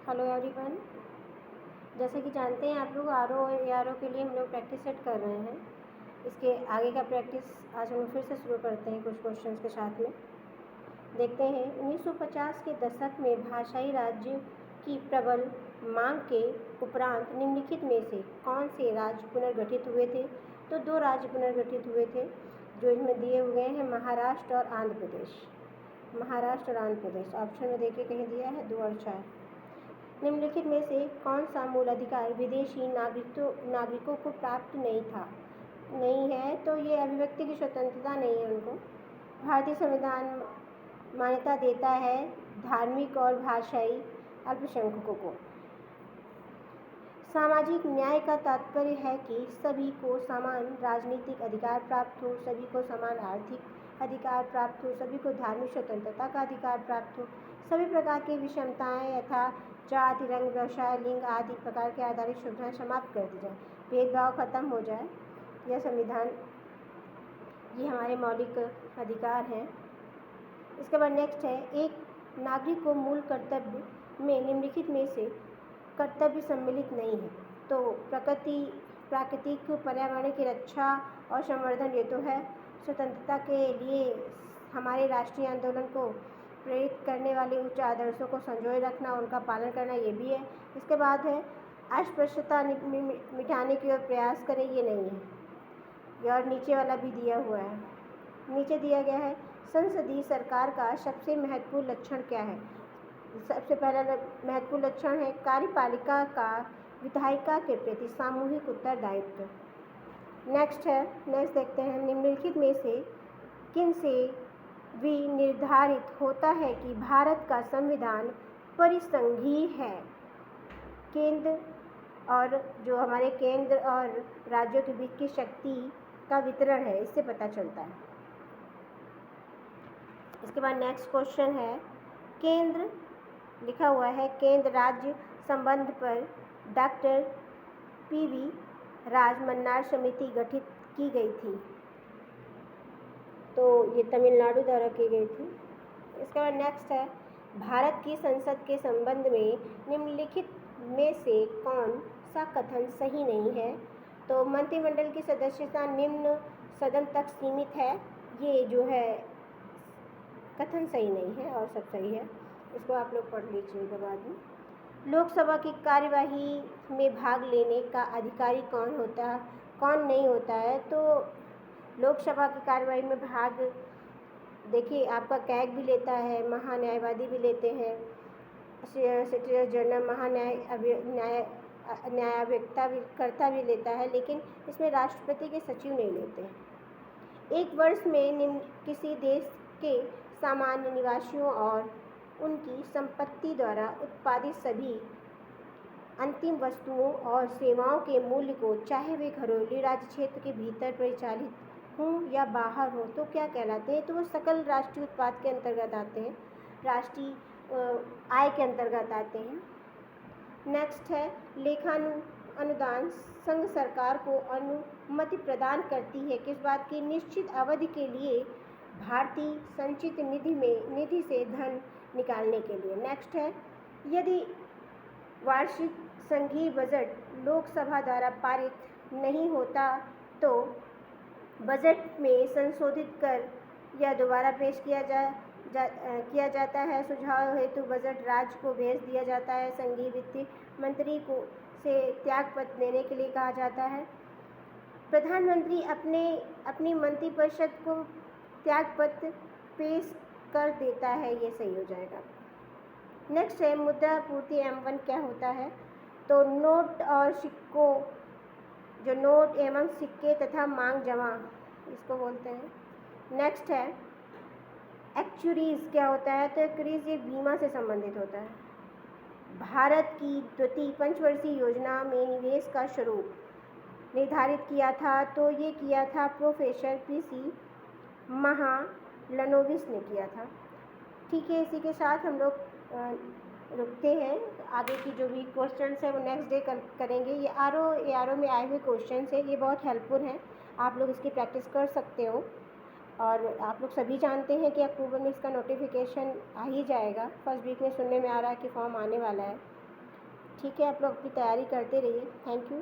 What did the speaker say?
Hello everyone. जैसे कि जानते हैं आप लोग आर ओ और ए आर ओ के लिए हम लोग प्रैक्टिस सेट कर रहे हैं। इसके आगे का प्रैक्टिस आज हम फिर से शुरू करते हैं कुछ क्वेश्चंस के साथ में। देखते हैं 1950 के दशक में भाषाई राज्य की प्रबल मांग के उपरांत निम्नलिखित में से कौन से राज्य पुनर्गठित हुए थे। तो 2 राज्य पुनर्गठित हुए थे जो इसमें दिए हुए हैं, महाराष्ट्र और आंध्र प्रदेश। महाराष्ट्र और आंध्र प्रदेश ऑप्शन में देखिए कहीं दिया है 2 और 4। निम्नलिखित में से कौन सा मूल अधिकार विदेशी नागरिकों को प्राप्त नहीं है। तो ये अभिव्यक्ति की स्वतंत्रता नहीं है उनको। भारतीय संविधान मान्यता देता है धार्मिक और भाषाई अल्पसंख्यकों को। सामाजिक न्याय का तात्पर्य है कि सभी को समान राजनीतिक अधिकार प्राप्त हो, सभी को समान आर्थिक अधिकार प्राप्त हो, सभी को धार्मिक स्वतंत्रता का अधिकार प्राप्त हो, सभी प्रकार की विषमताएं यथा जाति, रंग, व्यवसाय, लिंग आदि प्रकार के आधारित सुविधाएं समाप्त कर दी जाए, भेदभाव खत्म हो जाए। यह संविधान, ये हमारे मौलिक अधिकार हैं। इसके बाद नेक्स्ट है, एक नागरिक को मूल कर्तव्य में निम्नलिखित में से कर्तव्य सम्मिलित नहीं है। तो प्राकृतिक पर्यावरण की रक्षा और संवर्धन ये तो है। स्वतंत्रता के लिए हमारे राष्ट्रीय आंदोलन को प्रेरित करने वाले उच्च आदर्शों को संजोए रखना, उनका पालन करना, ये भी है। इसके बाद है अस्पृश्यता मिटाने की ओर प्रयास करें, ये नहीं है। और नीचे वाला भी दिया हुआ है, नीचे दिया गया है संसदीय सरकार का सबसे महत्वपूर्ण लक्षण क्या है। सबसे पहला महत्वपूर्ण लक्षण है कार्यपालिका का विधायिका के प्रति सामूहिक उत्तरदायित्व। नेक्स्ट देखते हैं, निम्नलिखित में से किन से विनिर्धारित होता है कि भारत का संविधान परिसंघीय है। केंद्र और जो हमारे केंद्र और राज्यों के बीच की शक्ति का वितरण है, इससे पता चलता है। इसके बाद नेक्स्ट क्वेश्चन है, केंद्र लिखा हुआ है केंद्र राज्य संबंध पर डॉक्टर पी.वी. राज मन्नार समिति गठित की गई थी। तो ये तमिलनाडु द्वारा की गई थी। इसके बाद नेक्स्ट है, भारत की संसद के संबंध में निम्नलिखित में से कौन सा कथन सही नहीं है। तो मंत्रिमंडल की सदस्यता निम्न सदन तक सीमित है, ये जो है कथन सही नहीं है और सब सही है। इसको आप लोग पढ़ लीजिएगा बाद में। लोकसभा की कार्यवाही में भाग लेने का अधिकारी कौन नहीं होता है। तो लोकसभा की कार्यवाही में भाग, देखिए आपका कैग भी लेता है, महान्यायवादी भी लेते हैं, सेक्रेटरी जनरल न्यायाव्यक्ता भी करता भी लेता है, लेकिन इसमें राष्ट्रपति के सचिव नहीं लेते हैं। एक वर्ष में किसी देश के सामान्य निवासियों और उनकी संपत्ति द्वारा उत्पादित सभी अंतिम वस्तुओं और सेवाओं के मूल्य को, चाहे वे घरेलू राज्य क्षेत्र के भीतर परिचालित हों या बाहर हो, तो क्या कहलाते हैं। तो वो सकल राष्ट्रीय उत्पाद के अंतर्गत आते हैं, राष्ट्रीय आय के अंतर्गत आते हैं। नेक्स्ट है, अनुदान संघ सरकार को अनुमति प्रदान करती है किस बात की, निश्चित अवधि के लिए भारतीय संचित निधि से धन निकालने के लिए। नेक्स्ट है, यदि वार्षिक संघीय बजट लोकसभा द्वारा पारित नहीं होता तो बजट में संशोधित कर या दोबारा पेश किया जाता है। सुझाव हेतु बजट राज्य को भेज दिया जाता है। संघीय वित्त मंत्री को से त्यागपत्र देने के लिए कहा जाता है। प्रधानमंत्री अपनी मंत्रिपरिषद को त्यागपत्र पेश कर देता है, ये सही हो जाएगा। नेक्स्ट है, मुद्रा पूर्ति एवं क्या होता है। तो नोट और सिक्कों, जो नोट एवं सिक्के तथा मांग जमा, इसको बोलते हैं। नेक्स्ट है, एक्चुरीज क्या होता है। तो एक्चुरीज ये बीमा से संबंधित होता है। भारत की द्वितीय पंचवर्षीय योजना में निवेश का स्वरूप निर्धारित किया था, तो ये किया था प्रोफेसर पी.सी. महालनोबिस ने किया था। ठीक है, इसी के साथ हम लोग रुकते हैं। आगे की जो भी क्वेश्चंस है वो नेक्स्ट डे करेंगे। ये आर ओ में आए हुए क्वेश्चंस है, ये बहुत हेल्पफुल हैं, आप लोग इसकी प्रैक्टिस कर सकते हो। और आप लोग सभी जानते हैं कि अक्टूबर में इसका नोटिफिकेशन आ ही जाएगा। फर्स्ट वीक में सुनने में आ रहा है कि फॉर्म आने वाला है। ठीक है, आप लोग अपनी तैयारी करते रहिए। Thank you.